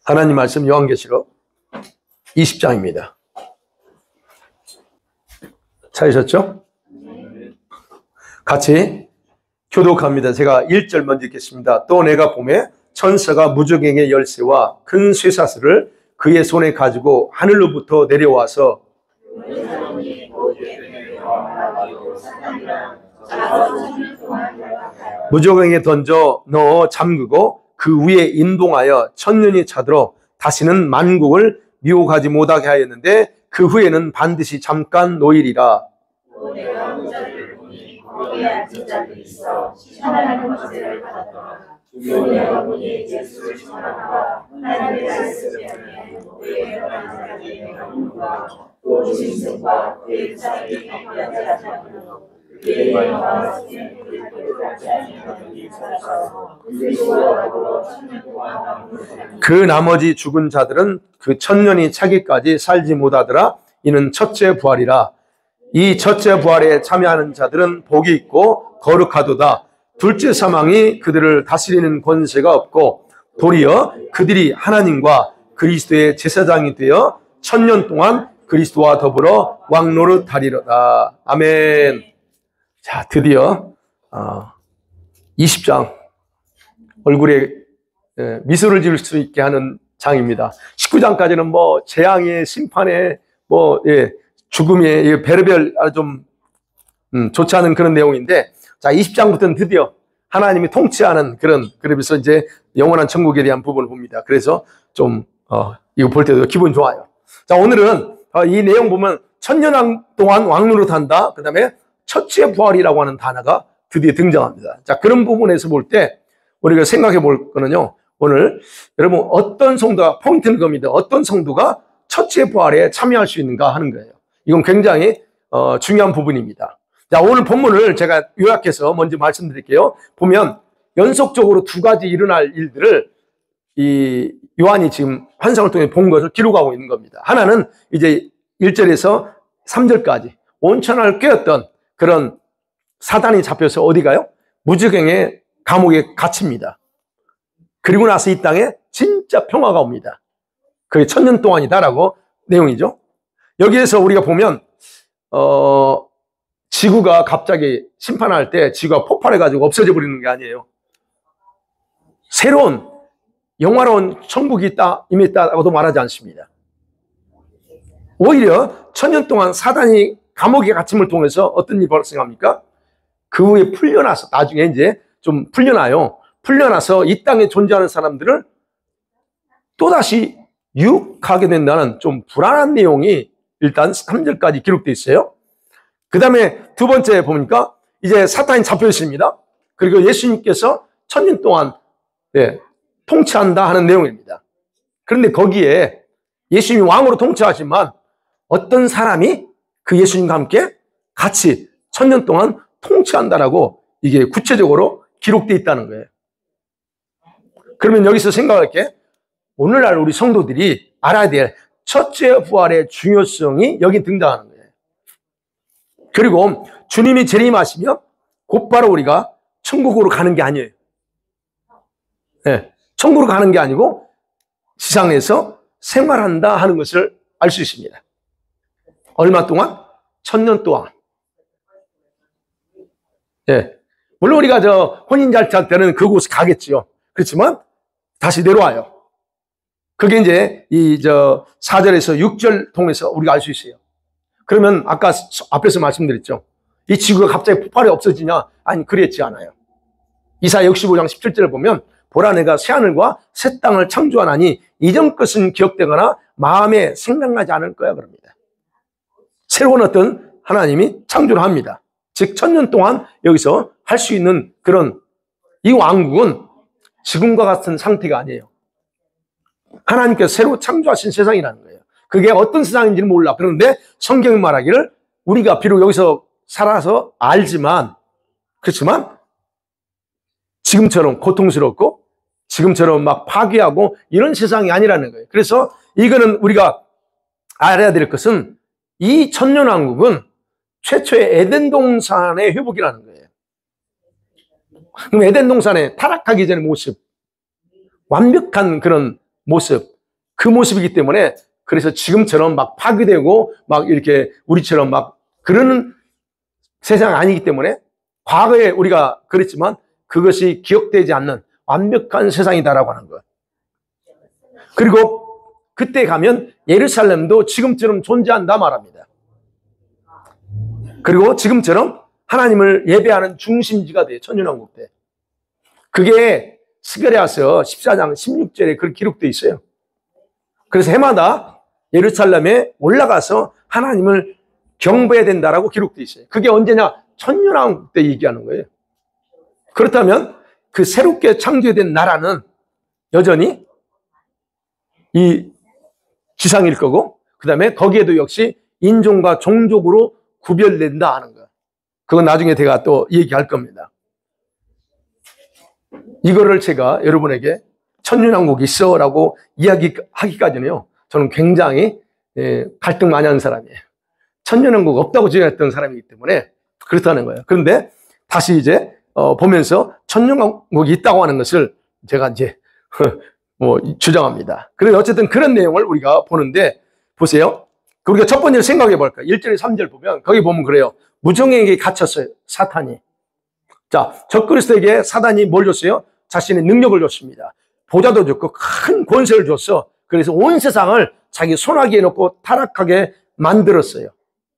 하나님 말씀 요한계시록 20장입니다. 찾으셨죠? 같이 교독합니다. 제가 1절 먼저 읽겠습니다. 또 내가 보매 천사가 무저갱의 열쇠와 큰 쇠사슬을 그의 손에 가지고 하늘로부터 내려와서 무저갱에 던져 넣어 잠그고 그 위에 인동하여 천년이 차도록 다시는 만국을 미혹하지 못하게 하였는데 그 후에는 반드시 잠깐 노일이라. 그 나머지 죽은 자들은 그 천년이 차기까지 살지 못하더라. 이는 첫째 부활이라. 이 첫째 부활에 참여하는 자들은 복이 있고 거룩하도다. 둘째 사망이 그들을 다스리는 권세가 없고 도리어 그들이 하나님과 그리스도의 제사장이 되어 천년 동안 그리스도와 더불어 왕노릇하리로다. 아멘. 자, 드디어 20장 얼굴에 미소를 지을 수 있게 하는 장입니다. 19장까지는 뭐 재앙의 심판의 죽음의 별의별 좀 좋지 않은 그런 내용인데, 자 20장부터는 드디어 하나님이 통치하는 그러면서 이제 영원한 천국에 대한 부분을 봅니다. 그래서 좀 이거 볼 때도 기분 좋아요. 자, 오늘은 이 내용 보면 천년 동안 왕노릇한다. 그 다음에 첫째 부활이라고 하는 단어가 드디어 등장합니다. 자, 그런 부분에서 볼 때 우리가 생각해 볼 거는요, 오늘 여러분 어떤 성도가 포인트는 겁니다. 어떤 성도가 첫째 부활에 참여할 수 있는가 하는 거예요. 이건 굉장히 중요한 부분입니다. 자, 오늘 본문을 제가 요약해서 먼저 말씀드릴게요. 보면 연속적으로 두 가지 일어날 일들을 이 요한이 지금 환상을 통해 본 것을 기록하고 있는 겁니다. 하나는 이제 1절에서 3절까지 온천을 꿰었던 그런 사단이 잡혀서 어디 가요? 무저갱의 감옥에 갇힙니다. 그리고 나서 이 땅에 진짜 평화가 옵니다. 그게 천년 동안이다라고 내용이죠. 여기에서 우리가 보면 지구가 갑자기 심판할 때 지구가 폭발해가지고 없어져 버리는 게 아니에요. 새로운 영화로운 천국이 있다, 이미 있다고도 말하지 않습니다. 오히려 천년 동안 사단이 감옥에 갇힘을 통해서 어떤 일이 발생합니까? 그 후에 풀려나서, 나중에 이제 좀 풀려나요. 풀려나서 이 땅에 존재하는 사람들을 또다시 유혹하게 된다는 좀 불안한 내용이 일단 3절까지 기록되어 있어요. 그 다음에 두 번째 보니까 이제 사탄이 잡혀 있습니다. 그리고 예수님께서 천년 동안 통치한다 하는 내용입니다. 그런데 거기에 예수님이 왕으로 통치하지만 어떤 사람이 그 예수님과 함께 같이 천년 동안 통치한다라고 이게 구체적으로 기록되어 있다는 거예요. 그러면 여기서 생각할 게 오늘날 우리 성도들이 알아야 될 첫째 부활의 중요성이 여기 등장하는 거예요. 그리고 주님이 재림하시면 곧바로 우리가 천국으로 가는 게 아니에요. 천국으로 가는 게 아니고 지상에서 생활한다 하는 것을 알 수 있습니다. 얼마 동안? 천년 동안. 물론 우리가 혼인잔치 때는 그곳에 가겠지요. 그렇지만 다시 내려와요. 그게 이제 4절에서 6절 통해서 우리가 알 수 있어요. 그러면 아까 앞에서 말씀드렸죠. 이 지구가 갑자기 폭발이 없어지냐? 아니, 그랬지 않아요. 이사야 65장 17절을 보면 보라 내가 새하늘과 새 땅을 창조하나니 이전 것은 기억되거나 마음에 생각나지 않을 거야 그럽니다. 새로운 어떤 하나님이 창조를 합니다. 즉 천년 동안 여기서 할 수 있는 그런 이 왕국은 지금과 같은 상태가 아니에요. 하나님께서 새로 창조하신 세상이라는 거예요. 그게 어떤 세상인지는 몰라. 그런데 성경이 말하기를 우리가 비록 여기서 살아서 알지만, 그렇지만 지금처럼 고통스럽고 지금처럼 막 파괴하고 이런 세상이 아니라는 거예요. 그래서 이거는 우리가 알아야 될 것은 이 천년왕국은 최초의 에덴 동산의 회복이라는 거예요. 그럼 에덴 동산의 타락하기 전의 모습, 완벽한 그런 모습, 그 모습이기 때문에 그래서 지금처럼 막 파괴되고 막 이렇게 우리처럼 막 그러는 세상 아니기 때문에 과거에 우리가 그랬지만 그것이 기억되지 않는 완벽한 세상이다라고 하는 거예요. 그리고 그때 가면 예루살렘도 지금처럼 존재한다 말합니다. 그리고 지금처럼 하나님을 예배하는 중심지가 돼요. 천년왕국 때. 그게 스가랴서 14장 16절에 그렇게 기록되어 있어요. 그래서 해마다 예루살렘에 올라가서 하나님을 경배해야 된다라고 기록되어 있어요. 그게 언제냐? 천년왕국 때 얘기하는 거예요. 그렇다면 그 새롭게 창조된 나라는 여전히 이 지상일 거고, 그 다음에 거기에도 역시 인종과 종족으로 구별된다 하는 거예요. 그건 나중에 제가 또 얘기할 겁니다. 이거를 제가 여러분에게 천년왕국이 있어 라고 이야기하기까지는요, 저는 굉장히 갈등 많이 하는 사람이에요. 천년왕국 없다고 주장했던 사람이기 때문에 그렇다는 거예요. 그런데 다시 이제 보면서 천년왕국이 있다고 하는 것을 제가 이제 주장합니다. 그래서 어쨌든 그런 내용을 우리가 보는데, 보세요. 우리가 첫 번째로 생각해 볼까요? 1절, 3절 보면, 거기 보면 그래요. 무정에게 갇혔어요. 사탄이. 자, 적그리스도에게 사단이 뭘 줬어요? 자신의 능력을 줬습니다. 보좌도 줬고 큰 권세를 줬어. 그래서 온 세상을 자기 손아귀에 넣고 타락하게 만들었어요.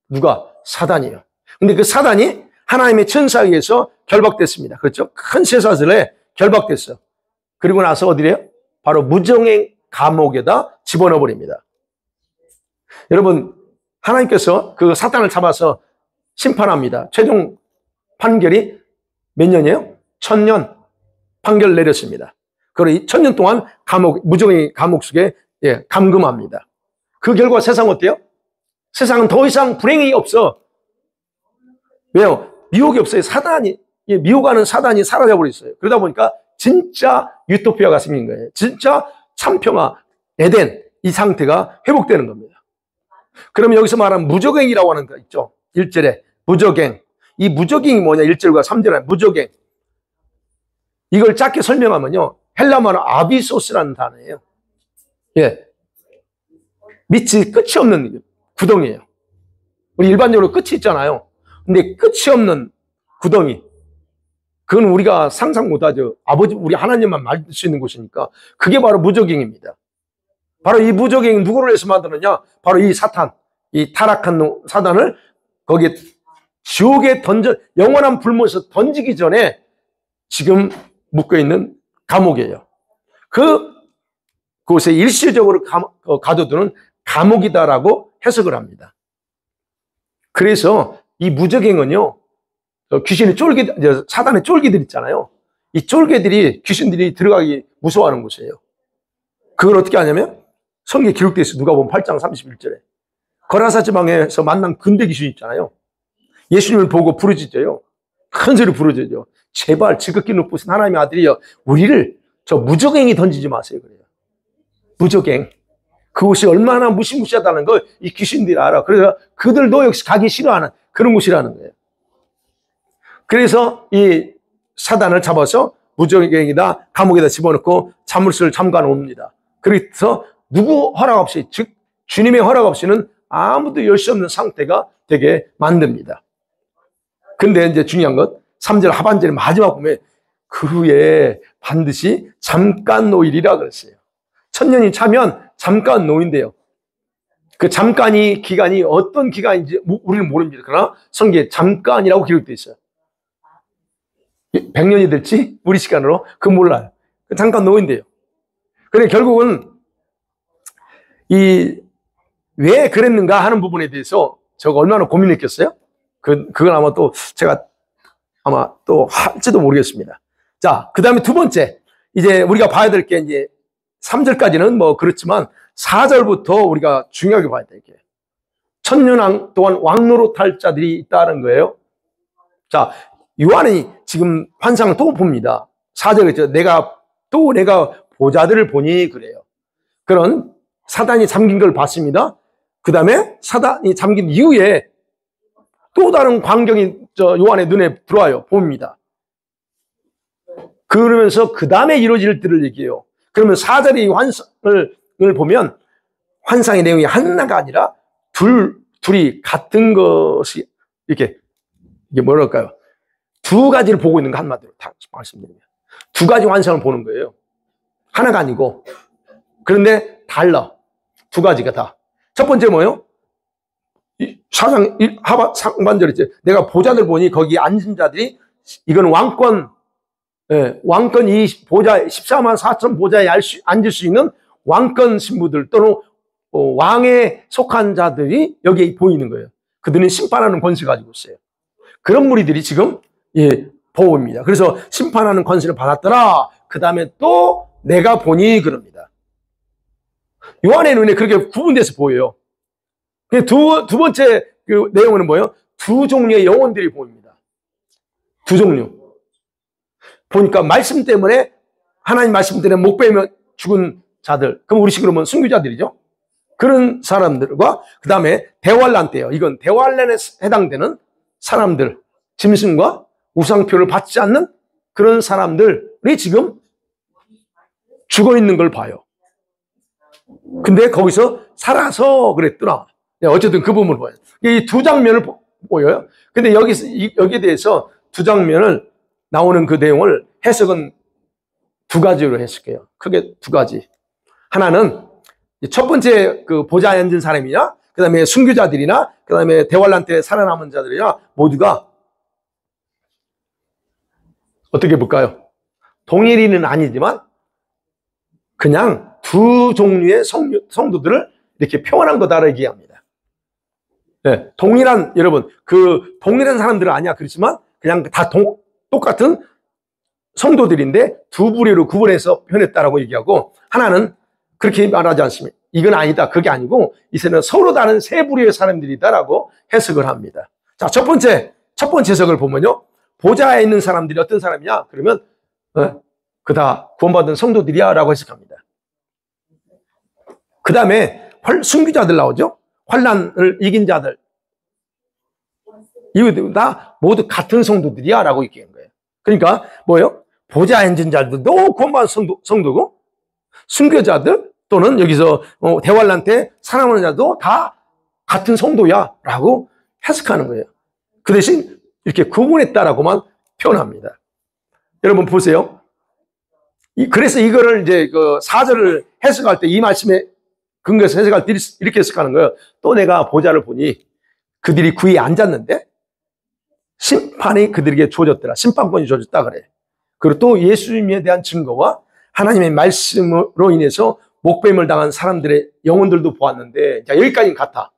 누가? 사단이요. 근데 그 사단이 하나님의 천사에 의해서 결박됐습니다. 그렇죠? 큰 쇠사슬에 결박됐어. 그리고 나서 어디래요? 바로 무정의 감옥에다 집어넣어 버립니다. 여러분, 하나님께서 그 사탄을 잡아서 심판합니다. 최종 판결이 몇 년이에요? 1000년 판결 내렸습니다. 그리고 1000년 동안 무정의 감옥 속에 감금합니다. 그 결과 세상 어때요? 세상은 더 이상 불행이 없어. 왜요? 미혹이 없어요. 미혹하는 사단이 사라져버렸어요. 그러다 보니까 진짜 유토피아가 생긴 거예요. 진짜 참평화, 에덴, 이 상태가 회복되는 겁니다. 그러면 여기서 말하는 무적행이라고 하는 거 있죠. 1절에 무적행. 이 무적행이 뭐냐? 1절과 3절에 무적행. 이걸 짧게 설명하면요, 헬라말은 아비소스라는 단어예요. 예, 밑이 끝이 없는 구덩이에요. 우리 일반적으로 끝이 있잖아요. 근데 끝이 없는 구덩이. 그건 우리가 상상 못하죠. 아버지, 우리 하나님만 말 수 있는 곳이니까. 그게 바로 무적행입니다. 바로 이 무적행이 누구를 해서 만드느냐? 바로 이 사탄, 이 타락한 사단을 거기에 지옥에 영원한 불못에서 던지기 전에 지금 묶여있는 감옥이에요. 그곳에 일시적으로 가둬두는 감옥이다라고 해석을 합니다. 그래서 이 무적행은요, 귀신이 사단의 쫄개들 있잖아요. 이 쫄개들이, 귀신들이 들어가기 무서워하는 곳이에요. 그걸 어떻게 하냐면, 성경에 기록되어 있어요. 누가복음 8장 31절에. 거라사 지방에서 만난 근대 귀신 있잖아요. 예수님을 보고 부르짖어요. 큰 소리 부르짖어요. 제발 지극히 높으신 하나님의 아들이여, 우리를 저 무적행이 던지지 마세요. 그래요. 무적행. 그곳이 얼마나 무시무시하다는 걸 이 귀신들이 알아. 그래서 그들도 역시 가기 싫어하는 그런 곳이라는 거예요. 그래서 이 사단을 잡아서 무적행이다 감옥에다 집어넣고 자물쇠를 잠가 놓습니다. 그래서 누구 허락 없이, 즉 주님의 허락 없이는 아무도 열 수 없는 상태가 되게 만듭니다. 근데 이제 중요한 것, 3절 하반절에 마지막 보면 그 후에 반드시 잠깐 노일이라 그랬어요. 1000년이 차면 잠깐 노인데요. 그 잠깐이 기간이 어떤 기간인지 우리는 모릅니다. 그러나 성경에 잠깐이라고 기록되어 있어요. 100년이 될지 우리 시간으로 그건 몰라요. 잠깐 노인데요. 그런데 결국은 왜 그랬는가 하는 부분에 대해서 제가 얼마나 고민했겠어요? 그건 아마 또 제가 아마 또 할지도 모르겠습니다. 자, 그 다음에 두 번째, 이제 우리가 봐야 될 게 이제 3절까지는 뭐 그렇지만 4절부터 우리가 중요하게 봐야 될 게, 천년 동안 왕노릇 할 자들이 있다는 거예요. 자, 요한이 지금 환상을 또 봅니다. 4절에 내가 보자들을 보니 그래요. 그런 사단이 잠긴 걸 봤습니다. 그 다음에 사단이 잠긴 이후에 또 다른 광경이 요한의 눈에 들어와요. 봅니다. 그러면서 그 다음에 이루어질 때를 얘기해요. 그러면 4절의 환상을 보면 환상의 내용이 하나가 아니라 둘이 같은 것이 이게 뭐랄까요? 두 가지를 보고 있는 거 한마디로 다 말씀드리면 두 가지 환상을 보는 거예요. 하나가 아니고. 그런데 달라. 두 가지가 다. 첫 번째 뭐예요? 상반절에 있죠. 내가 보좌들 보니 거기 앉은 자들이 이건 왕권, 왕권 이 보좌 14만 4천 보좌에 앉을 수 있는 왕권 신부들 또는 왕에 속한 자들이 여기에 보이는 거예요. 그들은 심판하는 권세를 가지고 있어요. 그런 무리들이 지금 보입니다. 그래서 심판하는 권세를 받았더라. 그 다음에 또 내가 보니 그럽니다. 요한의 눈에 그렇게 구분돼서 보여요. 두 번째 그 내용은 뭐예요? 두 종류의 영혼들이 보입니다. 두 종류. 보니까 말씀 때문에, 하나님 말씀 때문에 목 베며 죽은 자들. 그럼 우리식으로 보면 순교자들이죠. 그런 사람들과 그 다음에 대환란 때예요. 이건 대환란에 해당되는 사람들. 짐승과 우상표를 받지 않는 그런 사람들이 지금 죽어 있는 걸 봐요. 근데 거기서 살아서 그랬더라. 어쨌든 그 부분을 보여요. 이 두 장면을 보여요. 근데 여기에 대해서 두 장면을 나오는 그 내용을 해석은 두 가지로 해석해요. 크게 두 가지. 하나는 첫 번째 그 보좌에 앉은 사람이나 그 다음에 순교자들이나 그 다음에 대환란 때 살아남은 자들이나 모두가 어떻게 볼까요? 동일인은 아니지만 그냥 두 종류의 성도들을 이렇게 표현한 거다라고 얘기합니다. 네, 동일한, 여러분, 그 동일한 사람들은 아니야. 그렇지만 그냥 다 똑같은 성도들인데 두 부류로 구분해서 표현했다라고 얘기하고, 하나는 그렇게 말하지 않습니다. 이건 아니다. 그게 아니고 이제는 서로 다른 세 부류의 사람들이다라고 해석을 합니다. 자, 첫 번째 해석을 보면요. 보좌에 있는 사람들이 어떤 사람이냐? 그러면 그 다 구원받은 성도들이야 라고 해석합니다. 그 다음에 순교자들 나오죠. 환난을 이긴 자들. 이거 다 모두 같은 성도들이야 라고 얘기한 거예요. 그러니까 뭐예요? 보좌에 앉은 자들도 구원받은 성도고, 순교자들 또는 여기서 대환란 때 살아남은 자도 다 같은 성도야 라고 해석하는 거예요. 그 대신 이렇게 구분했다라고만 표현합니다. 여러분 보세요. 그래서 이거를 이제 그 4절을 해석할 때 이 말씀에 근거해서 해석할 때 이렇게 해석하는 거예요. 또 내가 보좌를 보니 그들이 구에 앉았는데 심판이 그들에게 주어졌더라. 심판권이 주어졌다 그래. 그리고 또 예수님에 대한 증거와 하나님의 말씀으로 인해서 목뱀을 당한 사람들의 영혼들도 보았는데, 자, 여기까지는 같아.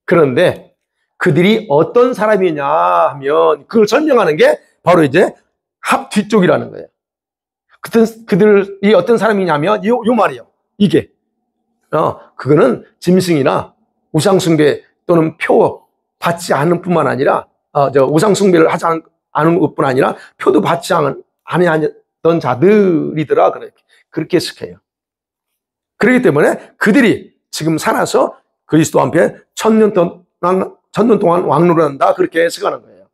그런데 그들이 어떤 사람이냐 하면 그걸 설명하는 게 바로 이제 합 뒤쪽이라는 거예요. 그들이 어떤 사람이냐면 요 말이에요. 이게 그거는 짐승이나 우상숭배 또는 표 받지 않은 뿐만 아니라 우상숭배를 하지 않은 것뿐 아니라 표도 받지 않았던 자들이더라. 그렇게 해석해요. 그렇기 때문에 그들이 지금 살아서 그리스도 앞에 1000년 동안 왕노릇한다. 그렇게 해석하는 거예요.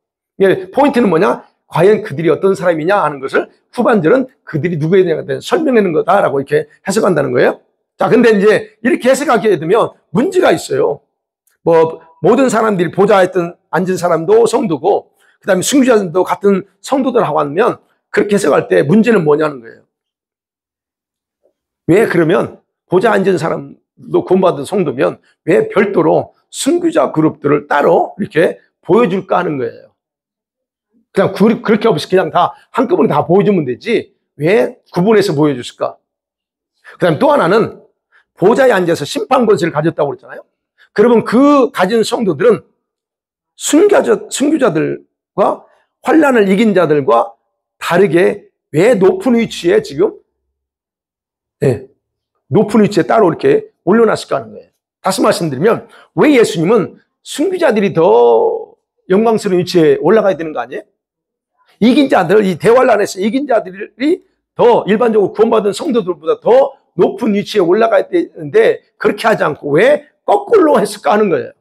포인트는 뭐냐? 과연 그들이 어떤 사람이냐 하는 것을 후반절은 그들이 누구에 대한 설명하는 거다라고 이렇게 해석한다는 거예요. 자, 근데 이제 이렇게 해석하게 되면 문제가 있어요. 모든 사람들이 보좌에 앉은 사람도 성도고, 그 다음에 순교자들도 같은 성도들하고 하면 그렇게 해석할 때 문제는 뭐냐는 거예요. 왜 그러면 보좌에 앉은 사람도 구원받은 성도면 왜 별도로 순교자 그룹들을 따로 이렇게 보여줄까 하는 거예요. 그냥 그렇게 없이 그냥 다 한꺼번에 다 보여주면 되지 왜 구분해서 보여줬을까? 그 다음에 또 하나는 보좌에 앉아서 심판 권세를 가졌다고 그랬잖아요. 그러면 그 가진 성도들은 순교자들과 환난을 이긴 자들과 다르게 왜 높은 위치에 지금 높은 위치에 따로 이렇게 올려놨을까 하는 거예요. 다시 말씀드리면 왜 예수님은 순교자들이 더 영광스러운 위치에 올라가야 되는 거 아니에요? 이긴 자들, 이 대환란에서 이긴 자들이 더 일반적으로 구원받은 성도들보다 더 높은 위치에 올라가야 되는데 그렇게 하지 않고 왜 거꾸로 했을까 하는 거예요.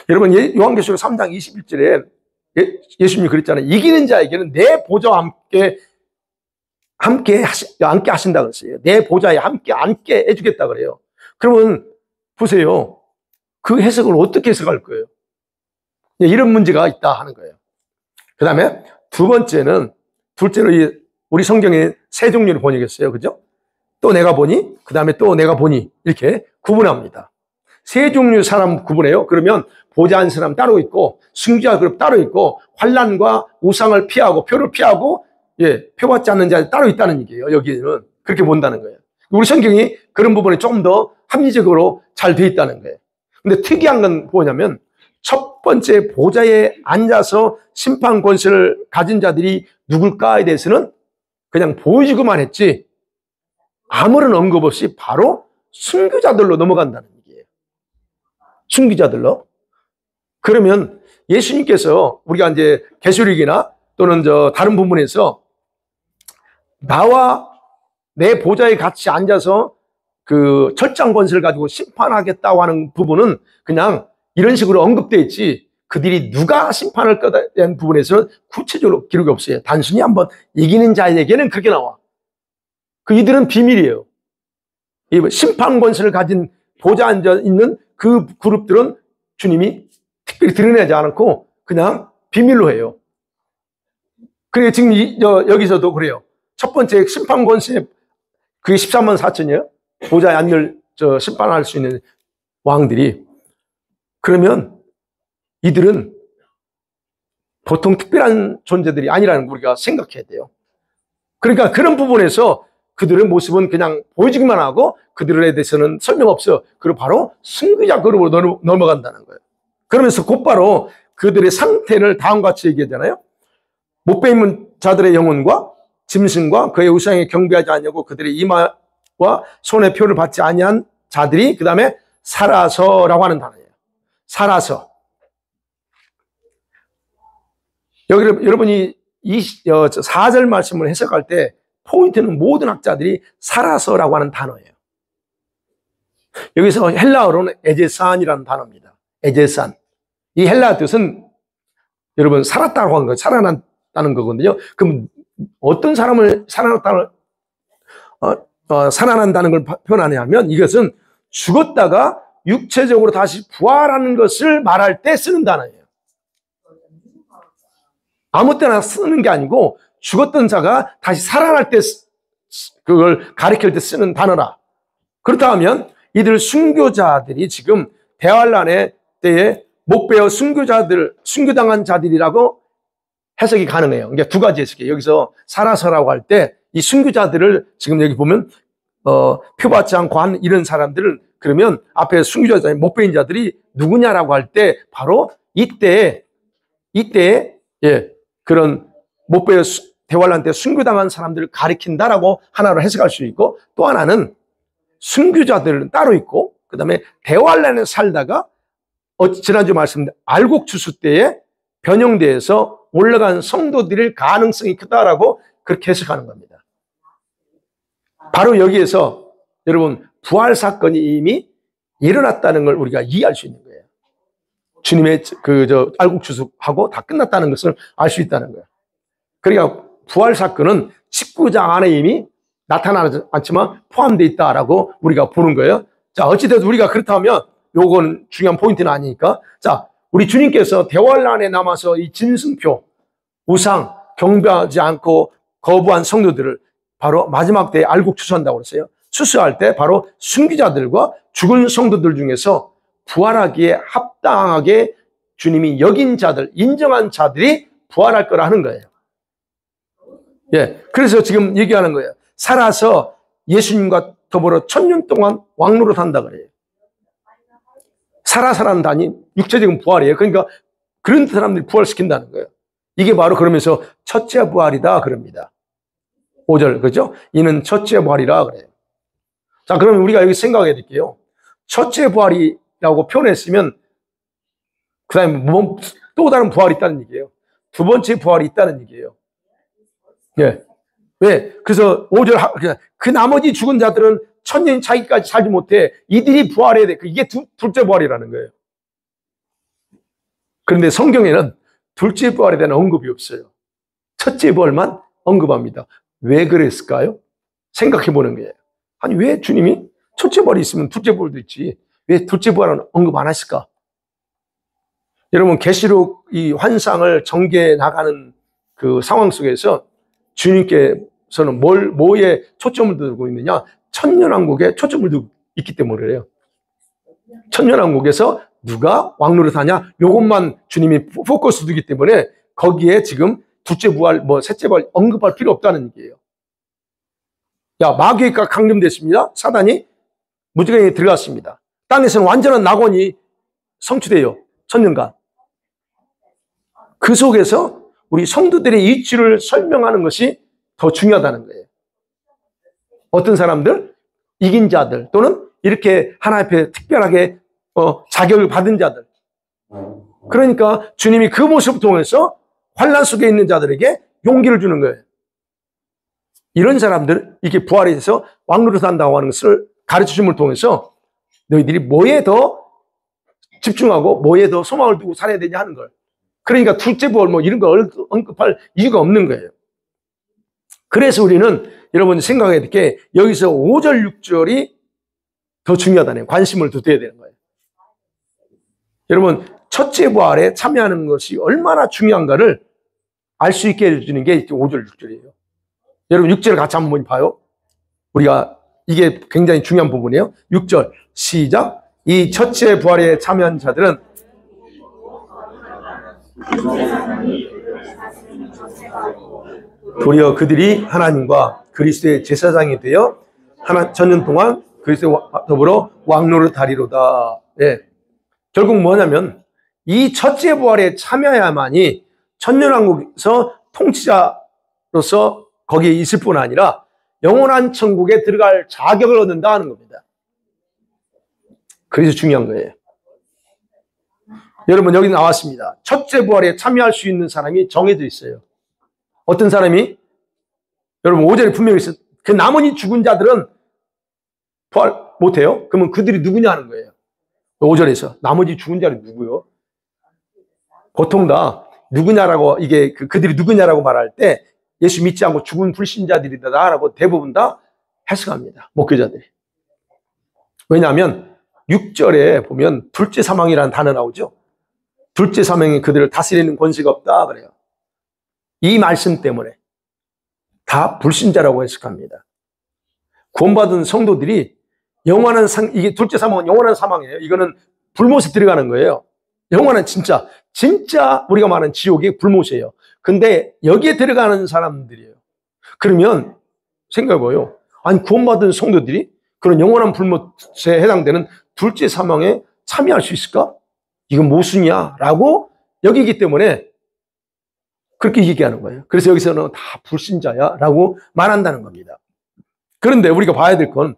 여러분 요한계시록 3장 21절에 예수님이 그랬잖아요. 이기는 자에게는 내 보좌와 함께 함께 하신다 그랬어요. 내 보좌에 함께 앉게 해주겠다 그래요. 그러면 보세요. 그 해석을 어떻게 해석할 거예요? 이런 문제가 있다 하는 거예요. 그 다음에 둘째로 우리 성경에 세 종류를 번역했어요. 그죠? 또 내가 보니, 그 다음에 또 내가 보니, 이렇게 구분합니다. 세 종류 사람 구분해요. 그러면 보좌 앉은 사람 따로 있고, 승귀자 그룹 따로 있고, 환난과 우상을 피하고, 표를 피하고, 표받지 않는 자들 따로 있다는 얘기예요. 여기는. 그렇게 본다는 거예요. 우리 성경이 그런 부분에 조금 더 합리적으로 잘 돼 있다는 거예요. 근데 특이한 건 뭐냐면, 첫 번째 보좌에 앉아서 심판 권세를 가진 자들이 누굴까에 대해서는 그냥 보여주기만 했지, 아무런 언급 없이 바로 순교자들로 넘어간다는 얘기예요. 순교자들로. 그러면 예수님께서 우리가 이제 계시록이나 또는 다른 부분에서 나와 내 보좌에 같이 앉아서 그 철장 권세를 가지고 심판하겠다고 하는 부분은 그냥 이런 식으로 언급되어 있지, 그들이 누가 심판할 거에 대한 부분에서는 구체적으로 기록이 없어요. 단순히 한번 이기는 자에게는 그렇게 나와. 이들은 비밀이에요. 이 심판 권세를 가진 보좌에 앉아 있는 그 그룹들은 주님이 특별히 드러내지 않고 그냥 비밀로 해요. 그래, 지금 여기서도 그래요. 첫 번째 심판 권세, 그게 13만 4천이에요. 보좌에 앉을, 심판할 수 있는 왕들이. 그러면 이들은 보통 특별한 존재들이 아니라는 걸 우리가 생각해야 돼요. 그러니까 그런 부분에서 그들의 모습은 그냥 보여주기만 하고 그들에 대해서는 설명 없어. 그리고 바로 승리자 그룹으로 넘어간다는 거예요. 그러면서 곧바로 그들의 상태를 다음과 같이 얘기하잖아요. 못 뱀은 자들의 영혼과 짐승과 그의 우상에 경배하지 아니하고 그들의 이마와 손의 표를 받지 아니한 자들이 그 다음에 살아서라고 하는 단어예요. 살아서. 여기 여러분이 이 4절 말씀을 해석할 때 포인트는 모든 학자들이 살아서라고 하는 단어예요. 여기서 헬라어로는 에제산이라는 단어입니다. 에제산. 이 헬라 뜻은 여러분 살았다고 하는 거예요. 살아났다는 거거든요. 그럼 어떤 사람을 살아난다는 걸 표현하냐면 이것은 죽었다가 육체적으로 다시 부활하는 것을 말할 때 쓰는 단어예요. 아무 때나 쓰는 게 아니고 죽었던 자가 다시 살아날 때 그걸 가리킬 때 쓰는 단어라. 그렇다 하면 이들 순교자들이 지금 대환란의 때에 목베어 순교당한 자들이라고 해석이 가능해요. 그러니까 두 가지 해석이에요. 여기서 살아서라고 할 때 이 순교자들을 지금 여기 보면 표받지 않고 한 이런 사람들을 그러면 앞에 순교자들, 목베인 자들이 누구냐라고 할 때 바로 이때 그런 목베어 대환란 때 순교당한 사람들을 가리킨다라고 하나로 해석할 수 있고, 또 하나는 순교자들은 따로 있고 그 다음에 대환란에 살다가 지난주 말씀드린 알곡추수 때에 변형돼서 올라간 성도들일 가능성이 크다라고 그렇게 해석하는 겁니다. 바로 여기에서 여러분 부활 사건이 이미 일어났다는 걸 우리가 이해할 수 있는 거예요. 주님의 알곡추수하고 다 끝났다는 것을 알 수 있다는 거예요. 그러니까 부활사건은 19장 안에 이미 나타나지 않지만 포함되어 있다라고 우리가 보는 거예요. 자, 어찌됐든 우리가 그렇다면 요건 중요한 포인트는 아니니까. 자, 우리 주님께서 대환란에 남아서 이 짐승표, 우상, 경배하지 않고 거부한 성도들을 바로 마지막 때에 알곡 추수한다고 그랬어요. 추수할 때 바로 순교자들과 죽은 성도들 중에서 부활하기에 합당하게 주님이 여긴 자들, 인정한 자들이 부활할 거라 하는 거예요. 그래서 지금 얘기하는 거예요. 살아서 예수님과 더불어 1000년 동안 왕노릇 한다 그래요. 살아난다니 육체적인 부활이에요. 그러니까 그런 사람들이 부활시킨다는 거예요. 이게 바로 그러면서 첫째 부활이다 그럽니다. 5절, 그죠? 이는 첫째 부활이라 그래요. 자, 그러면 우리가 여기 생각해야 될게요. 첫째 부활이라고 표현했으면 그 다음에 또 다른 부활이 있다는 얘기예요. 두 번째 부활이 있다는 얘기예요. 왜? 그래서 5절, 그 나머지 죽은 자들은 1000년 차기까지 살지 못해. 이들이 부활해야 돼. 이게 둘째 부활이라는 거예요. 그런데 성경에는 둘째 부활에 대한 언급이 없어요. 첫째 부활만 언급합니다. 왜 그랬을까요? 생각해 보는 거예요. 아니, 왜 주님이 첫째 부활이 있으면 둘째 부활도 있지, 왜 둘째 부활은 언급 안 하실까? 여러분, 계시록 이 환상을 전개해 나가는 그 상황 속에서 주님께서는 뭐에 초점을 두고 있느냐? 천년왕국에 초점을 두고 있기 때문에 그래요. 천년왕국에서 누가 왕노릇하냐? 요것만 주님이 포커스 두기 때문에 거기에 지금 둘째 부활, 셋째 부활 언급할 필요 없다는 얘기예요. 야, 마귀가 강림됐습니다. 사단이 무지개에 들어갔습니다. 땅에서는 완전한 낙원이 성취돼요. 천년간. 그 속에서 우리 성도들의 이치를 설명하는 것이 더 중요하다는 거예요. 어떤 사람들, 이긴 자들, 또는 이렇게 하나님 앞에 특별하게 자격을 받은 자들. 그러니까 주님이 그 모습을 통해서 환난 속에 있는 자들에게 용기를 주는 거예요. 이런 사람들, 이게 부활에 대해서 왕노릇 한다고 하는 것을 가르쳐줌을 통해서 너희들이 뭐에 더 집중하고 뭐에 더 소망을 두고 살아야 되냐 하는 걸. 그러니까 둘째 부활 이런 거 언급할 이유가 없는 거예요. 그래서 우리는 여러분 생각해야 될 게 여기서 5절, 6절이 더 중요하다는, 관심을 더 둬야 되는 거예요. 여러분, 첫째 부활에 참여하는 것이 얼마나 중요한가를 알 수 있게 해주는 게 5절, 6절이에요. 여러분 6절을 같이 한번 봐요. 우리가 이게 굉장히 중요한 부분이에요. 6절 시작. 이 첫째 부활에 참여한 자들은 도리어 그들이 하나님과 그리스도의 제사장이 되어 천년 동안 그리스도와 더불어 왕노릇하리로다. 네. 결국 뭐냐면 이 첫째 부활에 참여해야만이 천년왕국에서 통치자로서 거기에 있을 뿐 아니라 영원한 천국에 들어갈 자격을 얻는다 하는 겁니다. 그래서 중요한 거예요. 여러분, 여기 나왔습니다. 첫째 부활에 참여할 수 있는 사람이 정해져 있어요. 어떤 사람이? 여러분 5절에 분명히 있어요. 그 나머지 죽은 자들은 부활 못해요? 그러면 그들이 누구냐 하는 거예요. 5절에서 나머지 죽은 자들이 누구요? 보통 다 누구냐라고, 이게 그들이 누구냐라고 말할 때 예수 믿지 않고 죽은 불신자들이다라고 대부분 다 해석합니다. 목회자들이. 왜냐하면 6절에 보면 둘째 사망이라는 단어 나오죠. 둘째 사망이 그들을 다스리는 권세가 없다 그래요. 이 말씀 때문에 다 불신자라고 해석합니다. 구원받은 성도들이 영원한 이게 둘째 사망은 영원한 사망이에요. 이거는 불못에 들어가는 거예요. 영원한 진짜 우리가 말하는 지옥이 불못이에요. 근데 여기에 들어가는 사람들이에요. 그러면 생각해봐요. 아니, 구원받은 성도들이 그런 영원한 불못에 해당되는 둘째 사망에 참여할 수 있을까? 이건 모순이야 라고 여기기 때문에 그렇게 얘기하는 거예요. 그래서 여기서는 다 불신자야 라고 말한다는 겁니다. 그런데 우리가 봐야 될 건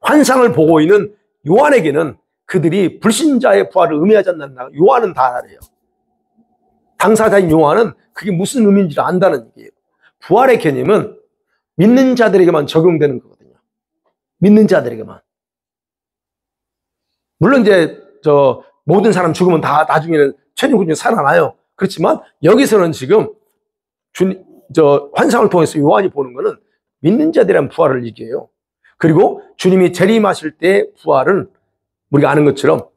환상을 보고 있는 요한에게는 그들이 불신자의 부활을 의미하지 않는다. 요한은 다 알아요. 당사자인 요한은 그게 무슨 의미인지를 안다는 얘기예요. 부활의 개념은 믿는 자들에게만 적용되는 거거든요. 믿는 자들에게만. 물론 이제 모든 사람 죽으면 다 나중에는 최종적으로 살아나요. 그렇지만 여기서는 지금 환상을 통해서 요한이 보는 거는 믿는 자들이란 부활을 얘기해요. 그리고 주님이 재림하실 때 부활은 우리가 아는 것처럼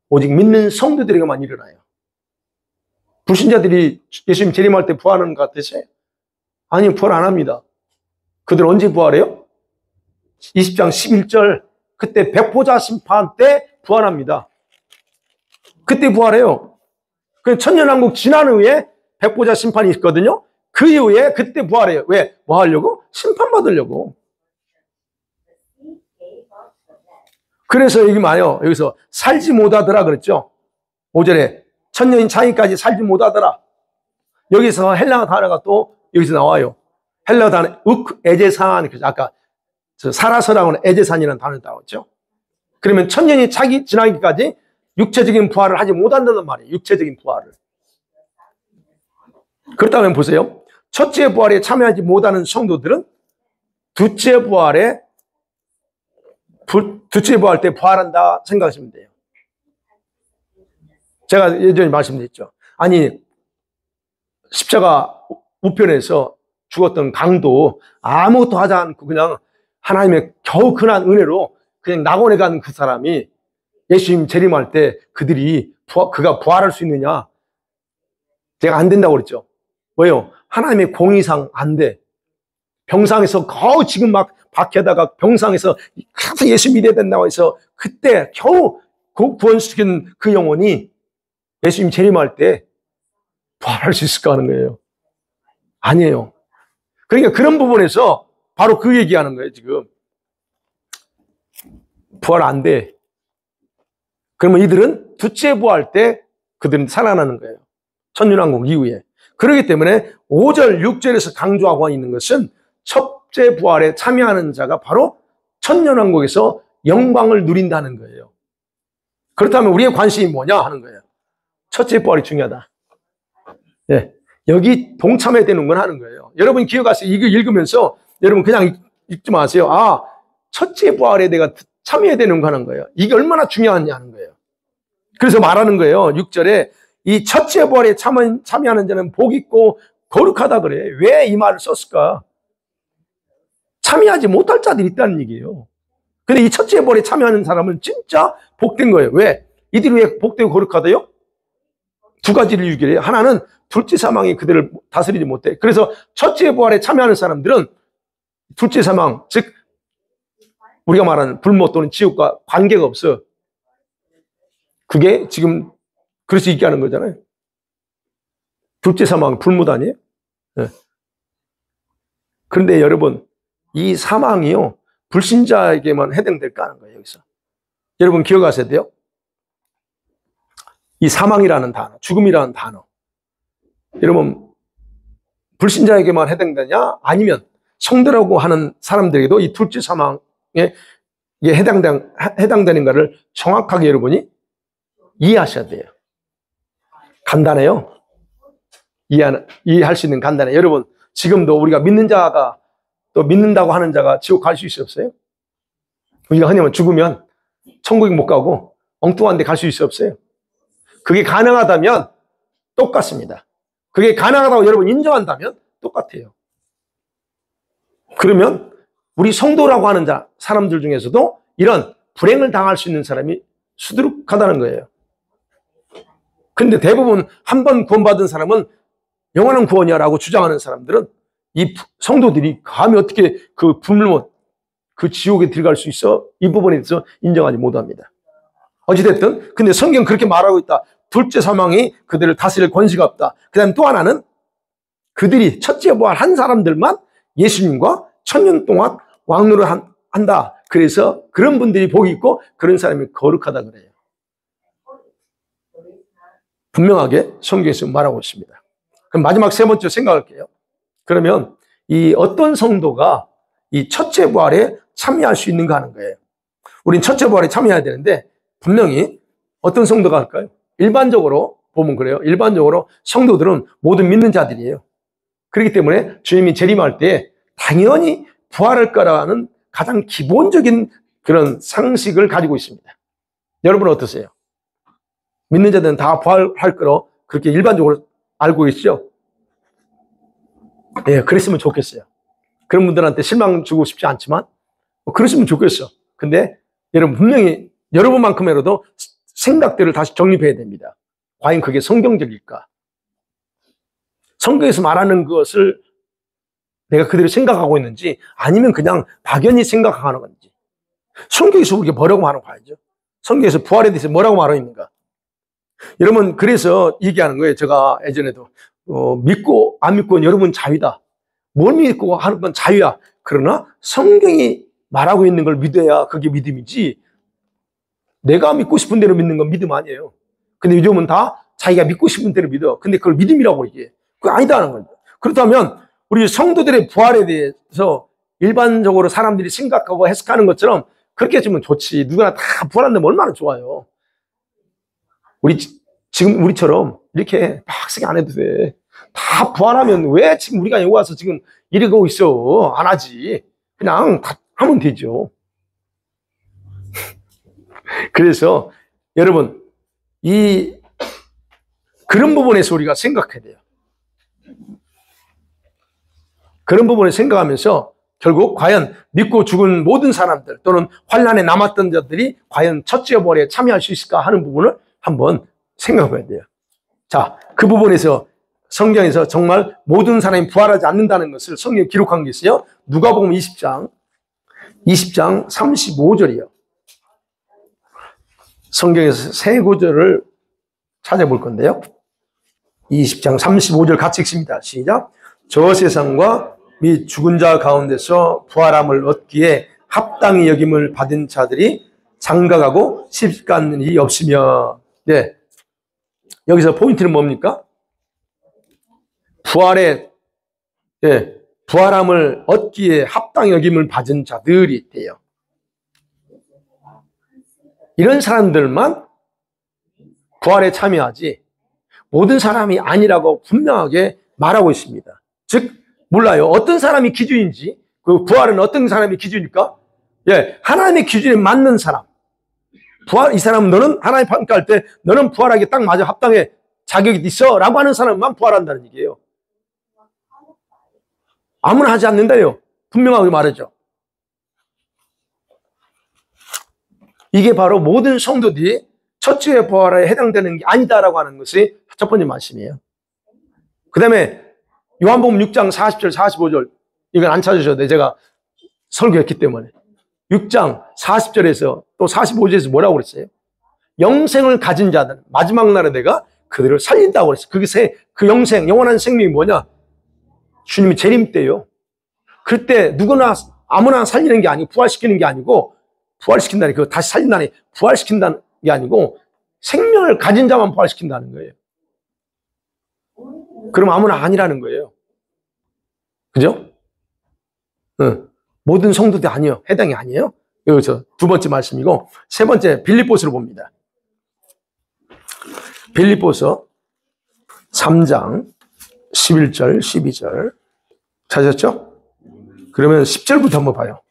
오직 믿는 성도들에게만 일어나요. 불신자들이 예수님 재림할 때 부활하는 것 같으세요? 아니, 부활 안 합니다. 그들 언제 부활해요? 20장 11절 그때 백보자 심판 때 부활합니다. 그때 부활해요. 천년왕국 지난 후에 백보자 심판이 있거든요. 그 이후에 그때 부활해요. 왜? 뭐 하려고? 심판받으려고. 그래서 여기 말이요. 여기서 살지 못하더라 그랬죠. 5절에 천년이 차이까지 살지 못하더라. 여기서 헬라어 단어가 또 여기서 나와요. 헬라어 단어 에제산. 아까 사라서라고 하는 에제산이라는 단어를 나왔죠. 그러면 천년이 지나기까지 육체적인 부활을 하지 못한다는 말이에요. 육체적인 부활을. 그렇다면 보세요. 첫째 부활에 참여하지 못하는 성도들은 둘째 부활 때 부활한다 생각하시면 돼요. 제가 예전에 말씀드렸죠. 아니, 십자가 우편에서 죽었던 강도 아무것도 하지 않고 그냥 하나님의 겨우 근한 은혜로 그냥 낙원에 간 그 사람이 예수님 재림할 때 그가 부활할 수 있느냐? 제가 안 된다고 그랬죠. 왜요? 하나님의 공의상 안 돼. 병상에서 겨우 지금 막 박혀다가 병상에서 가서 예수 믿어야 된다고 해서 그때 겨우 구원시킨 그 영혼이 예수님 재림할 때 부활할 수 있을까 하는 거예요. 아니에요. 그러니까 그런 부분에서 바로 그 얘기하는 거예요, 지금. 부활 안 돼. 그러면 이들은 둘째 부활 때 그들은 살아나는 거예요. 천년왕국 이후에. 그렇기 때문에 5절, 6절에서 강조하고 있는 것은 첫째 부활에 참여하는 자가 바로 천년왕국에서 영광을 누린다는 거예요. 그렇다면 우리의 관심이 뭐냐 하는 거예요. 첫째 부활이 중요하다. 네. 여기 동참해야 되는 건 하는 거예요. 여러분 기억하세요. 이거 읽으면서 여러분 그냥 읽지 마세요. 아, 첫째 부활에 내가 참여해야 되는 거 하는 거예요. 이게 얼마나 중요하냐 하는 거예요. 그래서 말하는 거예요. 6절에 이 첫째 부활에 참여하는 자는 복 있고 거룩하다 그래. 왜 이 말을 썼을까? 참여하지 못할 자들이 있다는 얘기예요. 근데 이 첫째 부활에 참여하는 사람은 진짜 복된 거예요. 왜? 이들이 왜 복되고 거룩하다요? 두 가지를 유기해요. 하나는 둘째 사망이 그들을 다스리지 못해. 그래서 첫째 부활에 참여하는 사람들은 둘째 사망, 즉 우리가 말하는 불못 또는 지옥과 관계가 없어. 그게 지금 그럴 수 있게 하는 거잖아요. 둘째 사망, 불못 아니에요? 네. 그런데 여러분, 이 사망이요, 불신자에게만 해당될까 하는 거예요, 여기서. 여러분 기억하셔야 돼요. 이 사망이라는 단어, 죽음이라는 단어. 여러분, 불신자에게만 해당되냐? 아니면 성도라고 하는 사람들에게도 이 둘째 사망에 해당되는가를 정확하게 여러분이 이해하셔야 돼요. 간단해요. 이해할 수 있는 간단해. 여러분, 지금도 우리가 믿는 자가 또 믿는다고 하는 자가 지옥 갈 수 있어요? 우리가 흔히 죽으면 천국에 못 가고 엉뚱한 데 갈 수 있어요? 그게 가능하다면 똑같습니다. 그게 가능하다고 여러분 인정한다면 똑같아요. 그러면 우리 성도라고 하는 사람들 중에서도 이런 불행을 당할 수 있는 사람이 수두룩하다는 거예요. 그런데 대부분 한 번 구원받은 사람은 영원한 구원이야라고 주장하는 사람들은 이 성도들이 감히 어떻게 그 불못, 그 지옥에 들어갈 수 있어? 이 부분에 대해서 인정하지 못합니다. 어찌됐든 근데 성경 그렇게 말하고 있다. 둘째 사망이 그들을 다스릴 권세가 없다. 그 다음에 또 하나는 그들이 첫째 부활한 사람들만 예수님과 천년 동안 왕노를 한다. 그래서 그런 분들이 복이 있고 그런 사람이 거룩하다 그래요. 분명하게 성경에서 말하고 있습니다. 그럼 마지막 세 번째 생각할게요. 그러면 이 어떤 성도가 이 첫째 부활에 참여할 수 있는가 하는 거예요. 우린 첫째 부활에 참여해야 되는데 분명히 어떤 성도가 할까요? 일반적으로 보면 그래요. 일반적으로 성도들은 모든 믿는 자들이에요. 그렇기 때문에 주님이 재림할 때 당연히 부활할 거라는 가장 기본적인 그런 상식을 가지고 있습니다. 여러분은 어떠세요? 믿는 자들은 다 부활할 거로 그렇게 일반적으로 알고 계시죠? 예, 그랬으면 좋겠어요. 그런 분들한테 실망 주고 싶지 않지만 그랬으면 좋겠어. 근데 여러분 분명히 여러분만큼이라도 생각들을 다시 정립해야 됩니다. 과연 그게 성경적일까? 성경에서 말하는 것을 내가 그대로 생각하고 있는지 아니면 그냥 막연히 생각하는 건지. 성경에서 우리가 뭐라고 말하고 봐야죠. 성경에서 부활에 대해서 뭐라고 말하고 있는가? 여러분 그래서 얘기하는 거예요. 제가 예전에도 믿고 안 믿고는 여러분 자유다. 뭘 믿고 하는 건 자유야. 그러나 성경이 말하고 있는 걸 믿어야 그게 믿음이지 내가 믿고 싶은 대로 믿는 건 믿음 아니에요. 근데 요즘은 다 자기가 믿고 싶은 대로 믿어. 근데 그걸 믿음이라고 얘기해. 그거 아니다는 거죠. 그렇다면 우리 성도들의 부활에 대해서 일반적으로 사람들이 생각하고 해석하는 것처럼 그렇게 해주면 좋지. 누구나 다 부활한다면 얼마나 좋아요. 지금 우리처럼 이렇게 빡세게 안 해도 돼. 다 부활하면 왜 지금 우리가 여기 와서 지금 이러고 있어? 안 하지. 그냥 다 하면 되죠. 그래서 여러분 그런 부분에서 우리가 생각해야 돼요. 그런 부분을 생각하면서 결국 과연 믿고 죽은 모든 사람들 또는 환난에 남았던 자들이 과연 첫째 부활에 참여할 수 있을까 하는 부분을 한번 생각해 봐야 돼요. 자, 그 부분에서 성경에서 정말 모든 사람이 부활하지 않는다는 것을 성경에 기록한 게 있어요. 누가복음 20장 35절이요. 성경에서 세 구절을 찾아볼 건데요. 20장 35절 같이 읽습니다. 시작. 저 세상과 및 죽은 자 가운데서 부활함을 얻기에 합당히 여김을 받은 자들이 장가가고 시집간 일이 없으며. 네. 여기서 포인트는 뭡니까? 부활함을 얻기에 합당히 여김을 받은 자들이 있대요. 이런 사람들만 부활에 참여하지 모든 사람이 아니라고 분명하게 말하고 있습니다. 즉, 몰라요. 어떤 사람이 기준인지, 그 부활은 어떤 사람이 기준일까? 하나님의 기준에 맞는 사람. 부활, 이 사람은 너는 하나님 평가할 때 너는 부활하기에 딱 맞아, 합당해, 자격이 있어 라고 하는 사람만 부활한다는 얘기예요. 아무나 하지 않는다요. 분명하게 말하죠. 이게 바로 모든 성도들이 첫째 부활에 해당되는 게 아니다라고 하는 것이 첫 번째 말씀이에요. 그 다음에 요한복음 6장 40절 45절 이건 안 찾으셔도 돼. 제가 설교했기 때문에 6장 40절에서 또 45절에서 뭐라고 그랬어요? 영생을 가진 자들은 마지막 날에 내가 그들을 살린다고 그랬어요. 그게 그 영생, 영원한 생명이 뭐냐? 주님이 재림 때요. 그때 누구나 아무나 살리는 게 아니고 부활시키는 게 아니고 부활시킨다니 그거 다시 살린다니 부활시킨다는 게 아니고 생명을 가진 자만 부활시킨다는 거예요. 그럼 아무나 아니라는 거예요. 그죠? 모든 성도들이 아니에요. 해당이 아니에요. 여기서 두 번째 말씀이고 세 번째 빌립보서를 봅니다. 빌립보서 3장 11절 12절 찾았죠? 그러면 10절부터 한번 봐요.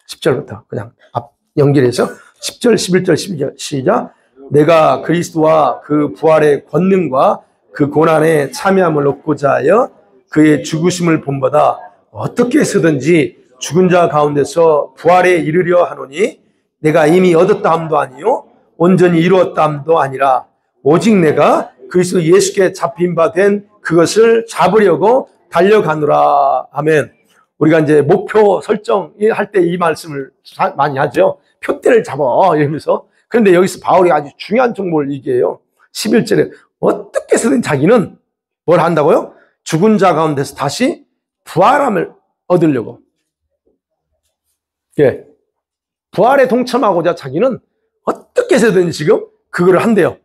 10절부터 그냥 앞 연결해서 10절 11절 12절 시작. 내가 그리스도와 그 부활의 권능과 그 고난에 참여함을 얻고자 하여 그의 죽으심을 본받아 어떻게 해서든지 죽은 자 가운데서 부활에 이르려 하노니 내가 이미 얻었다 함도 아니요 온전히 이루었다 함도 아니라 오직 내가 그리스도 예수께 잡힌 바 된 그것을 잡으려고 달려가노라. 아멘. 우리가 이제 목표 설정할 때 이 말씀을 많이 하죠. 표대를 잡아 이러면서. 그런데 여기서 바울이 아주 중요한 정보를 얘기해요. 11절에 어떻게 해서든 자기는 뭘 한다고요? 죽은 자 가운데서 다시 부활함을 얻으려고. 부활에 동참하고자 자기는 어떻게 해서든 지금 그거를 한대요.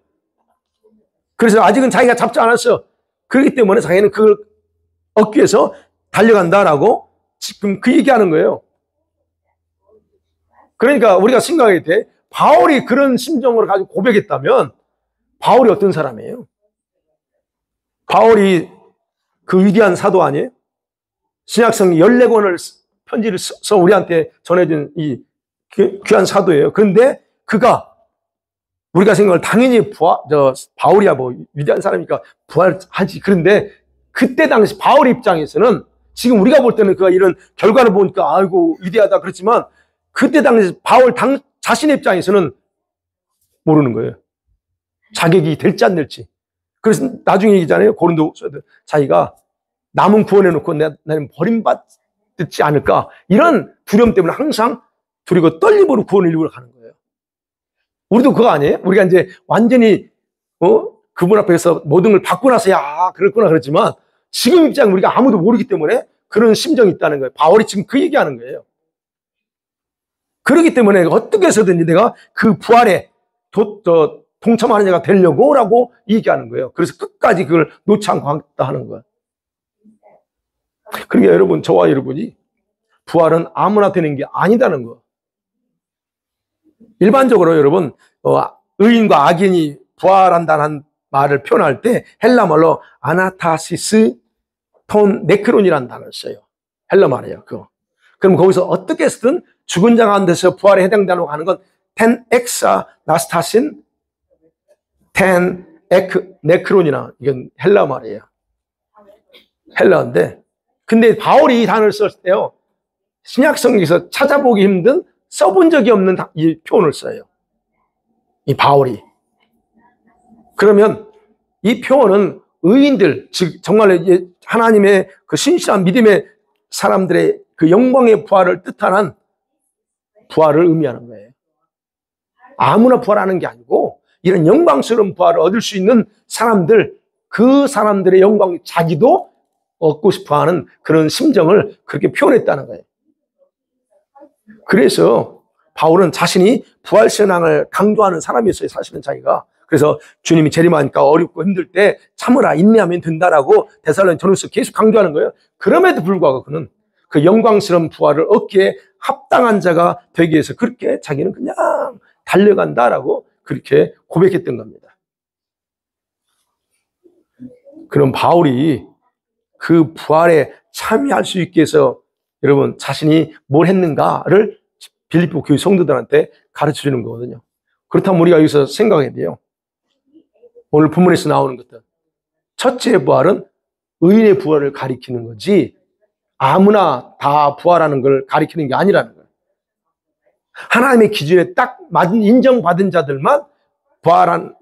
그래서 아직은 자기가 잡지 않았어. 그렇기 때문에 자기는 그걸 얻기 위해서 달려간다라고 지금 그 얘기하는 거예요. 그러니까 우리가 생각할 때 바울이 그런 심정을 가지고 고백했다면 바울이 어떤 사람이에요? 바울이 그 위대한 사도 아니에요? 신약성 14권을 편지를 써서 우리한테 전해준 이 귀한 사도예요. 그런데 그가 우리가 생각을 당연히 바울이야 뭐 위대한 사람이니까 부활하지. 그런데 그때 당시 바울 입장에서는 지금 우리가 볼 때는 그가 이런 결과를 보니까 아이고 위대하다 그렇지만 그때 당시 바울 자신의 입장에서는 모르는 거예요. 자격이 될지 안 될지. 그래서 나중에 얘기잖아요. 고린도서도 자기가 남은 구원해놓고 나는 버림받지 않을까 이런 두려움 때문에 항상 두리고 떨림으로 구원을 이루러 가는 거예요. 우리도 그거 아니에요? 우리가 이제 완전히 그분 앞에서 모든 걸 받고 나서야 그렇구나 그렇지만 지금 입장 우리가 아무도 모르기 때문에 그런 심정이 있다는 거예요. 바울이 지금 그 얘기하는 거예요. 그렇기 때문에 어떻게 해서든지 내가 그 부활에 동참하는 자가 되려고 라고 얘기하는 거예요. 그래서 끝까지 그걸 놓지 않고 하겠다 하는 거예요. 그러니까 여러분, 저와 여러분이 부활은 아무나 되는 게 아니다는 거. 일반적으로 여러분, 의인과 악인이 부활한다는 말을 표현할 때 헬라 말로 아나타시스 톤 네크론이라는 단어를 써요. 헬라 말이에요. 그거. 그럼 거기서 어떻게 해서든 죽은 자 가운데서 부활에 해당되는 하는 건 텐 엑사 나스타신 텐 에크 네크론이나 이건 헬라 말이에요. 헬라인데 근데 바울이 이 단어를 썼을 때요, 신약 성경에서 찾아보기 힘든, 써본 적이 없는 이 표현을 써요. 이 바울이. 그러면 이 표현은 의인들, 즉 정말 하나님의 그 신실한 믿음의 사람들의 그 영광의 부활을 뜻하는 부활을 의미하는 거예요. 아무나 부활하는 게 아니고 이런 영광스러운 부활을 얻을 수 있는 사람들, 그 사람들의 영광, 자기도 얻고 싶어하는 그런 심정을 그렇게 표현했다는 거예요. 그래서 바울은 자신이 부활신앙을 강조하는 사람이었어요, 사실은 자기가. 그래서 주님이 재림하니까 어렵고 힘들 때 참으라, 인내하면 된다라고 데살로니가전서에서 계속 강조하는 거예요. 그럼에도 불구하고 그는 그 영광스러운 부활을 얻기에 합당한 자가 되기 위해서 그렇게 자기는 그냥 달려간다라고 그렇게 고백했던 겁니다. 그럼 바울이 그 부활에 참여할 수 있게 해서 여러분 자신이 뭘 했는가를 빌립보 교회 성도들한테 가르쳐 주는 거거든요. 그렇다면 우리가 여기서 생각해야 돼요. 오늘 본문에서 나오는 것들. 첫째 부활은 의인의 부활을 가리키는 거지 아무나 다 부활하는 걸 가리키는 게 아니라는 거예요. 하나님의 기준에 딱 맞은 인정받은 자들만 부활한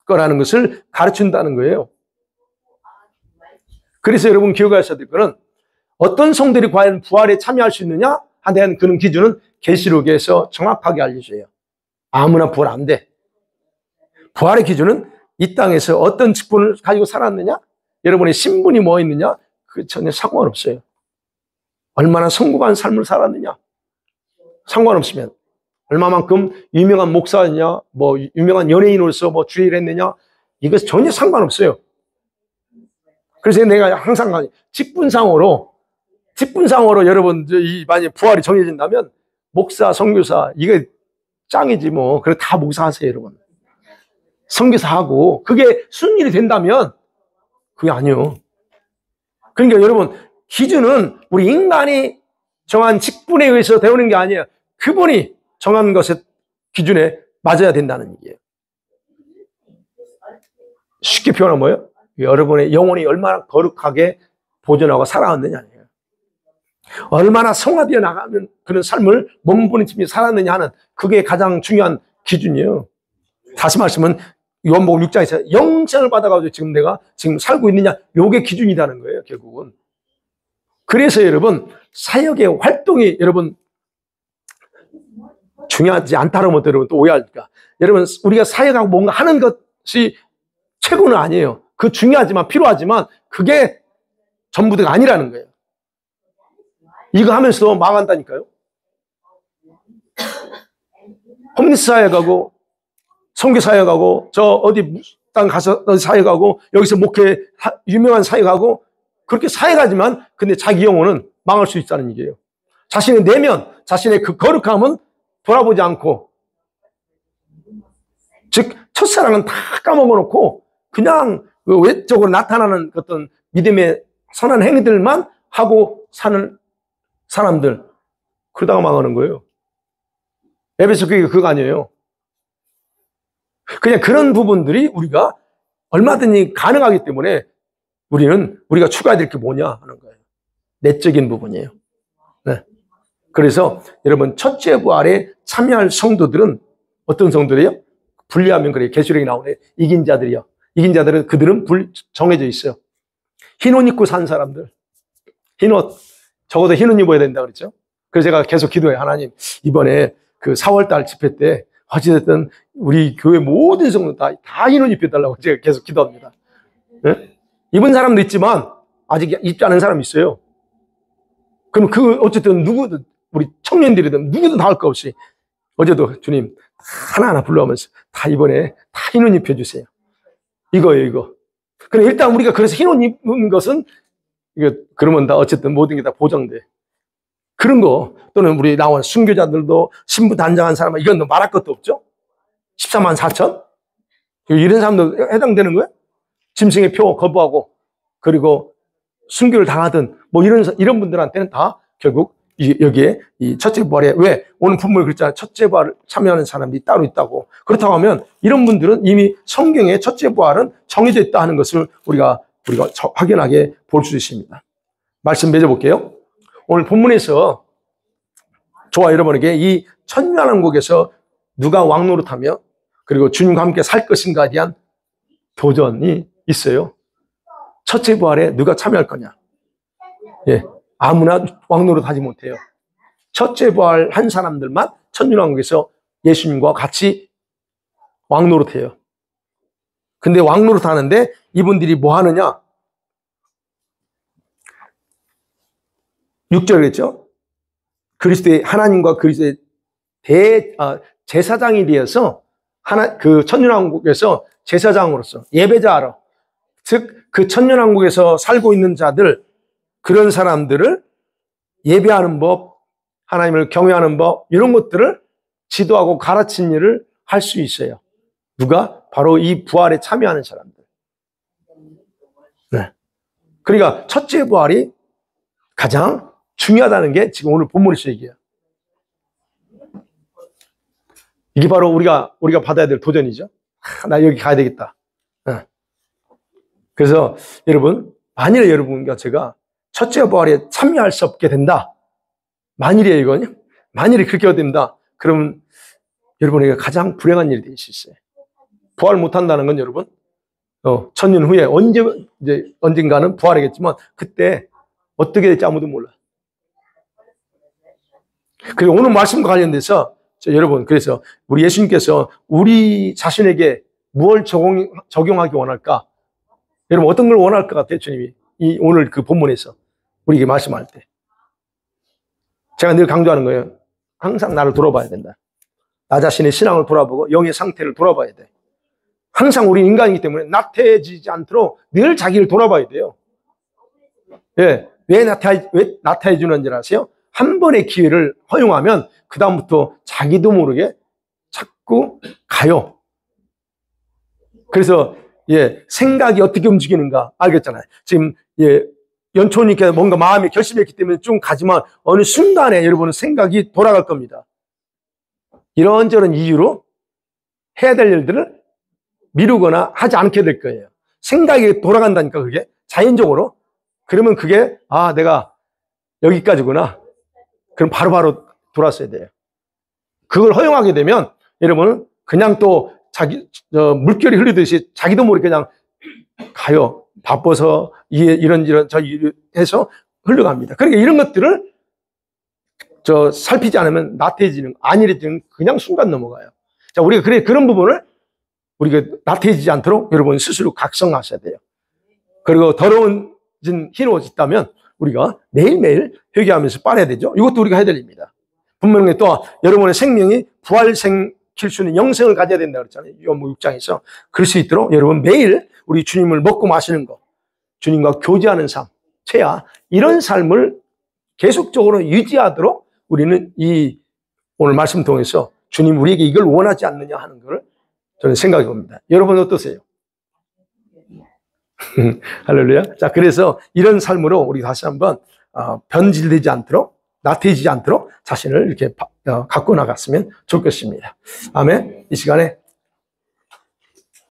거라는 것을 가르친다는 거예요. 그래서 여러분 기억하셔야 될 거는 어떤 성들이 과연 부활에 참여할 수 있느냐 에 대한 그런 기준은 계시록에서 정확하게 알려줘요. 아무나 부활 안 돼. 부활의 기준은 이 땅에서 어떤 직분을 가지고 살았느냐, 여러분의 신분이 뭐 있느냐, 그 전혀 상관없어요. 얼마나 성공한 삶을 살았느냐, 상관없으면 얼마만큼 유명한 목사였냐, 뭐 유명한 연예인으로서 뭐 주의를 했느냐, 이것 전혀 상관없어요. 그래서 내가 항상 직분상으로 여러분 만약 부활이 정해진다면 목사, 선교사 이게 짱이지 뭐. 그래 다 목사하세요, 여러분. 선교사하고 그게 순일이 된다면 그게 아니요. 그러니까 여러분 기준은 우리 인간이 정한 직분에 의해서 되오는 게 아니에요. 그분이 정한 것의 기준에 맞아야 된다는 얘기예요. 쉽게 표현하면 뭐예요? 여러분의 영혼이 얼마나 거룩하게 보존하고 살아왔느냐예요. 얼마나 성화되어 나가는 그런 삶을 몸부림치며 살았느냐 하는 그게 가장 중요한 기준이에요. 다시 말씀은 요한복음 6장에서 영생을 받아가지고 지금 내가 지금 살고 있느냐, 요게 기준이라는 거예요, 결국은. 그래서 여러분 사역의 활동이 여러분 중요하지 않다면 여러분 또 오해할까? 여러분 우리가 사역하고 뭔가 하는 것이 최고는 아니에요. 그 중요하지만 필요하지만 그게 전부가 아니라는 거예요. 이거 하면서 망한다니까요. 홈리스 사역하고 선교 사역하고 저 어디 땅 가서 사역하고 여기서 목회 유명한 사역하고 그렇게 사역하지만 근데 자기 영혼은 망할 수 있다는 얘기예요. 자신의 내면, 자신의 그 거룩함은 돌아보지 않고, 즉 첫사랑은 다 까먹어놓고 그냥 외적으로 나타나는 어떤 믿음의 선한 행위들만 하고 사는 사람들, 그러다가 망하는 거예요. 에베소 교회가 그거 아니에요. 그냥 그런 부분들이 우리가 얼마든지 가능하기 때문에 우리가 추가해야 될 게 뭐냐 하는 거예요. 내적인 부분이에요. 네. 그래서 여러분 첫째 부활에 참여할 성도들은 어떤 성도들이요? 분리하면 그래요. 계시록에 나오네. 이긴 자들이요. 이긴 자들은 그들은 정해져 있어요. 흰 옷 입고 산 사람들. 흰 옷. 적어도 흰 옷 입어야 된다 그랬죠. 그래서 제가 계속 기도해요. 하나님, 이번에 그 4월달 집회 때 어찌됐든 우리 교회 모든 성도 다 흰 옷 입혀달라고 제가 계속 기도합니다. 네? 입은 사람도 있지만 아직 입지 않은 사람이 있어요. 그럼 어쨌든 누구든 우리 청년들이든 누구든 다 할 거 없이 어제도 주님 하나하나 불러오면서 다 이번에 다 흰 옷 입혀주세요. 이거예요, 이거. 그럼 일단 우리가 그래서 흰 옷 입은 것은 그러면 다 어쨌든 모든 게 다 보장돼. 그런 거 또는 우리 나온 순교자들도 신부 단장한 사람은 이건 말할 것도 없죠. 14만 4천? 이런 사람도 해당되는 거예요? 짐승의 표 거부하고 그리고 순교를 당하든 뭐 이런 분들한테는 다 결국 여기에 이 첫째 부활에 왜 오늘 본문에 그랬잖아요. 첫째 부활을 참여하는 사람들이 따로 있다고. 그렇다고 하면 이런 분들은 이미 성경에 첫째 부활은 정해져 있다 하는 것을 우리가 확연하게 볼 수 있습니다. 말씀 맺어볼게요. 오늘 본문에서 저와 여러분에게 이 천년왕국에서 누가 왕노릇하며 그리고 주님과 함께 살 것인가에 대한 도전이 있어요. 첫째 부활에 누가 참여할 거냐? 예, 아무나 왕노릇하지 못해요. 첫째 부활 한 사람들만 천년왕국에서 예수님과 같이 왕노릇해요. 근데 왕노릇하는데 이분들이 뭐 하느냐? 6절이겠죠? 그리스도의 하나님과 그리스도의 제사장이 되어서 그 천년왕국에서 제사장으로서 예배자로, 즉 그 천년왕국에서 살고 있는 자들, 그런 사람들을 예배하는 법, 하나님을 경외하는 법, 이런 것들을 지도하고 가르친 일을 할 수 있어요. 누가? 바로 이 부활에 참여하는 사람들. 네. 그러니까 첫째 부활이 가장 중요하다는 게 지금 오늘 본문에서 얘기해요. 이게 바로 우리가 받아야 될 도전이죠. 나 여기 가야 되겠다. 네. 그래서 여러분, 만일에 여러분과 제가 첫째 부활에 참여할 수 없게 된다. 만일에 이거요. 만일에 그렇게 된다. 그러면 여러분에게 가장 불행한 일이 될 수 있어요. 부활 못한다는 건 여러분, 천년 후에 언젠가는 부활하겠지만 그때 어떻게 될지 아무도 몰라. 그리고 오늘 말씀과 관련돼서 여러분, 그래서 우리 예수님께서 우리 자신에게 무엇을 적용하기 원할까? 여러분 어떤 걸 원할 것 같아요, 주님이? 오늘 그 본문에서 우리에게 말씀할 때. 제가 늘 강조하는 거예요. 항상 나를 돌아봐야 된다. 나 자신의 신앙을 돌아보고 영의 상태를 돌아봐야 돼. 항상 우리 인간이기 때문에 나태해지지 않도록 늘 자기를 돌아봐야 돼요. 예, 왜 나태해 주는 줄 아세요? 한 번의 기회를 허용하면 그 다음부터 자기도 모르게 자꾸 가요. 그래서 생각이 어떻게 움직이는가 알겠잖아요. 지금 연초님께서 뭔가 마음에 결심했기 때문에 쭉 가지만 어느 순간에 여러분은 생각이 돌아갈 겁니다. 이런저런 이유로 해야 될 일들을 미루거나 하지 않게 될 거예요. 생각이 돌아간다니까, 그게 자연적으로. 그러면 그게 내가 여기까지구나. 그럼 바로바로 돌아서야 돼요. 그걸 허용하게 되면 여러분은 그냥 또 물결이 흐르듯이 자기도 모르게 그냥 가요. 바빠서 이런 저 해서 흘러갑니다. 그러니까 이런 것들을 살피지 않으면 나태해지는, 안일해지는 그냥 순간 넘어가요. 자, 우리가 그런 부분을 우리가 나태해지지 않도록 여러분 스스로 각성하셔야 돼요. 그리고 더러운 흰옷이 있다면 우리가 매일매일 회개하면서 빨아야 되죠. 이것도 우리가 해야 될 일입니다. 분명히 또 여러분의 생명이 부활시킬 수 있는 영생을 가져야 된다고 그랬잖아요. 요한복음 6장에서. 그럴 수 있도록 여러분 매일 우리 주님을 먹고 마시는 것, 주님과 교제하는 삶, 채야 이런 삶을 계속적으로 유지하도록 우리는 오늘 말씀 통해서 주님 우리에게 이걸 원하지 않느냐 하는 걸 저는 생각해 봅니다. 여러분 어떠세요? 할렐루야. 자, 그래서 이런 삶으로 우리 다시 한번 변질되지 않도록, 나태해지지 않도록 자신을 이렇게 갖고 나갔으면 좋겠습니다. 아멘. 이 시간에